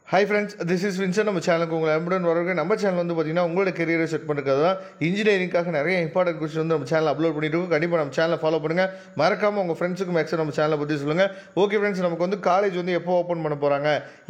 Hi friends, this is Vinson. நம்ம சேனலுக்கு உங்களை அன்புடன் வரவங்க. நம்ம சேனல் வந்து பார்த்தீங்கன்னா உங்களோட கெரியரை செட் பண்ணுறது தான் இன்ஜினியரிங்காக நிறைய இம்பார்ட்டன்ட் கொஸ்டின் வந்து நம்ம சேனல் அப்லோட் பண்ணிட்டு இருக்கோம். கண்டிப்பாக நம்ம சேனலை ஃபாலோ பண்ணுங்கள். மறக்காமல் உங்கள் ஃப்ரெண்ட்ஸுக்கு மேக்ஸிமம் நம்ம சேனலை பற்றி சொல்லுங்கள். ஓகே ஃப்ரெண்ட்ஸ், நமக்கு வந்து காலேஜ் வந்து எப்போ ஓப்பன் பண்ண போகிறாங்க,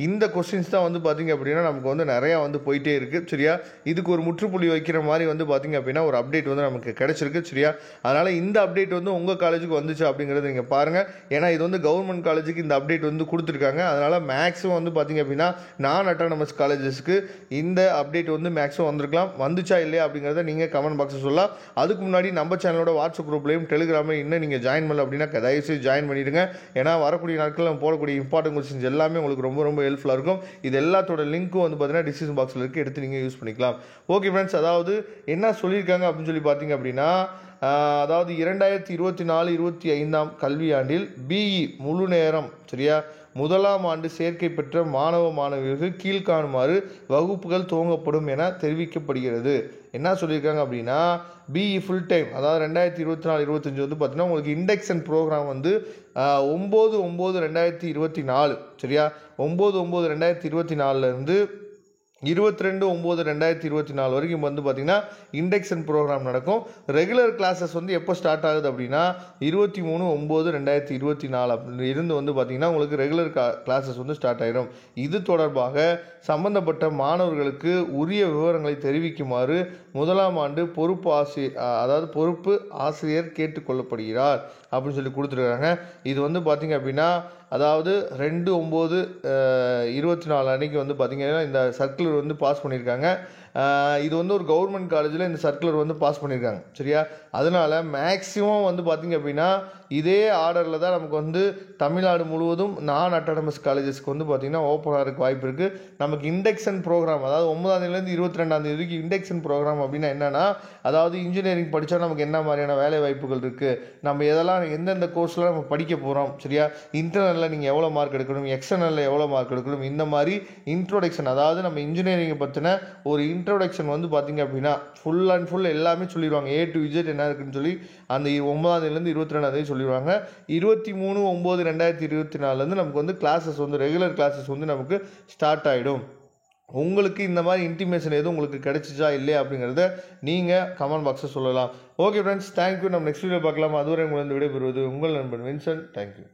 இந்த கொஸ்டின்ஸ் தான் வந்து பார்த்திங்க அப்படின்னா நமக்கு வந்து நிறையா வந்து போயிட்டே இருக்குது. சரியா, இதுக்கு ஒரு முற்றுப்புள்ளி வைக்கிற மாதிரி வந்து பார்த்திங்க அப்படின்னா ஒரு அப்டேட் வந்து நமக்கு கிடச்சிருக்கு. சரியா, அதனால் இந்த அப்டேட் வந்து உங்கள் காலேஜுக்கு வந்துச்சு அப்படிங்கிறத நீங்கள் பாருங்கள். ஏன்னா இது வந்து கவர்மெண்ட் காலேஜுக்கு இந்த அப்டேட் வந்து கொடுத்துருக்காங்க. அதனால் மேக்ஸிமம் வந்து பார்த்திங்க அப்படின்னா நான் அட்டானமஸ் காலேஜஸ்க்கு இந்த அப்டேட் வந்து மேக்ஸிமம் வந்திருக்கலாம். வந்துச்சா இல்லையா அப்படிங்கிறத நீங்கள் கமெண்ட் பாக்ஸில் சொல்லலாம். அதுக்கு முன்னாடி நம்ம சேனலோட வாட்ஸ்அப் குரூப்லையும் டெலிகிராமில் இன்னும் நீங்கள் ஜாயின் பண்ணல அப்படின்னா தயவுசெய்து ஜாயின் பண்ணிடுங்க. ஏன்னா வரக்கூடிய நாட்களில் நம்ம போடக்கூடிய இம்பார்ட்டன்ட் கொஸ்டின்ஸ் எல்லாமே உங்களுக்கு ரொம்ப ரொம்ப ஹெல்ப்ஃபுல்லாக இருக்கும். இது எல்லாத்தோட லிங்க்கும் வந்து பார்த்தீங்கன்னா டிஸ்கிரிப்ஷன் பாக்ஸில் இருக்குது, எடுத்து நீங்கள் யூஸ் பண்ணிக்கலாம். ஓகே ஃப்ரெண்ட்ஸ், அதாவது என்ன சொல்லியிருக்காங்க அப்படின்னு சொல்லி பார்த்தீங்க அப்படின்னா, அதாவது 2024-25 கல்வியாண்டில் பிஇ முழு நேரம் சரியா முதலாம் ஆண்டு சேர்க்கை பெற்ற மாணவியர்கள் கீழ்காணுமாறு வகுப்புகள் துவங்கப்படும் என தெரிவிக்கப்படுகிறது. என்ன சொல்லியிருக்காங்க அப்படின்னா, பிஇ ஃபுல் டைம் அதாவது 2024-25 வந்து பார்த்தீங்கன்னா உங்களுக்கு இண்டக்ஷன் ப்ரோக்ராம் வந்து 9/9/2024 சரியா, 9/9/2024 22/9/2024 வரைக்கும் வந்து பார்த்திங்கன்னா இண்டக்ஷன் ப்ரோக்ராம் நடக்கும். ரெகுலர் கிளாஸஸ் வந்து எப்போ ஸ்டார்ட் ஆகுது அப்படின்னா 23/9/2024 இருந்து வந்து பார்த்திங்கன்னா உங்களுக்கு ரெகுலர் கிளாஸஸ் வந்து ஸ்டார்ட் ஆகிடும். இது தொடர்பாக சம்பந்தப்பட்ட மாணவர்களுக்கு உரிய விவரங்களை தெரிவிக்குமாறு முதலாம் ஆண்டு பொறுப்பு ஆசிரியர் கேட்டுக்கொள்ளப்படுகிறார் அப்படின்னு சொல்லி கொடுத்துருக்காங்க. இது வந்து பார்த்திங்க அப்படின்னா அதாவது 2/9/24 அன்றைக்கி வந்து பார்த்திங்கன்னா இந்த சர்க்குலர் வந்து பாஸ் பண்ணியிருக்காங்க. இது வந்து ஒரு கவர்மெண்ட் காலேஜில் இந்த சர்க்குலர் வந்து பாஸ் பண்ணியிருக்காங்க. சரியா, அதனால் மேக்ஸிமம் வந்து பார்த்திங்க அப்படின்னா இதே ஆர்டரில் தான் நமக்கு வந்து தமிழ்நாடு முழுவதும் நான் அட்டானமஸ் காலேஜஸ்க்கு வந்து பார்த்திங்கன்னா ஓப்பன் ஆகிறதுக்கு வாய்ப்பு இருக்குது. நமக்கு இண்டக்ஷன் ப்ரோக்ராம் அதாவது 9ஆம் 22ஆம் வரைக்கும் இண்டக்ஷன் ப்ரோக்ராம் அப்படின்னா என்னென்னா, அதாவது இன்ஜினியரிங் படித்தா நமக்கு என்ன மாதிரியான வேலை வாய்ப்புகள் இருக்குது, நம்ம எதெல்லாம் எந்தெந்த கோர்ஸில் நம்ம படிக்க போகிறோம், சரியா, இன்டர்னலில் நீங்கள் எவ்வளோ மார்க் எடுக்கணும், எக்ஸ்டர்னலில் எவ்வளோ மார்க் எடுக்கணும், இந்த மாதிரி இன்ட்ரோடக்ஷன் அதாவது நம்ம இன்ஜினியரிங்கை பற்றின ஒரு இன்ட்ரோடக்ஷன் வந்து பார்த்திங்க அப்படின்னா ஃபுல் அண்ட் ஃபுல் எல்லாமே சொல்லிடுவாங்க. A to Z என்ன இருக்குன்னு சொல்லி அந்த 9ஆம் 22ஆம் சொல்லிடுவாங்க. 23/9/2024 நமக்கு வந்து கிளாஸஸ் வந்து ரெகுலர் கிளாஸஸ் வந்து நமக்கு ஸ்டார்ட் ஆகிடும். உங்களுக்கு இந்த மாதிரி இன்டிமேஷன் எதுவும் உங்களுக்கு கிடைச்சிச்சா இல்லையா அப்படிங்கிறத நீங்கள் கமெண்ட் பாக்ஸில் சொல்லலாம். Okay friends, thank you. நம்ம நெக்ஸ்ட் வீடியோ பார்க்கலாம். அதுவரை உங்களை விடைபெறுவது உங்கள் நண்பன் வின்சன். தேங்க்யூ.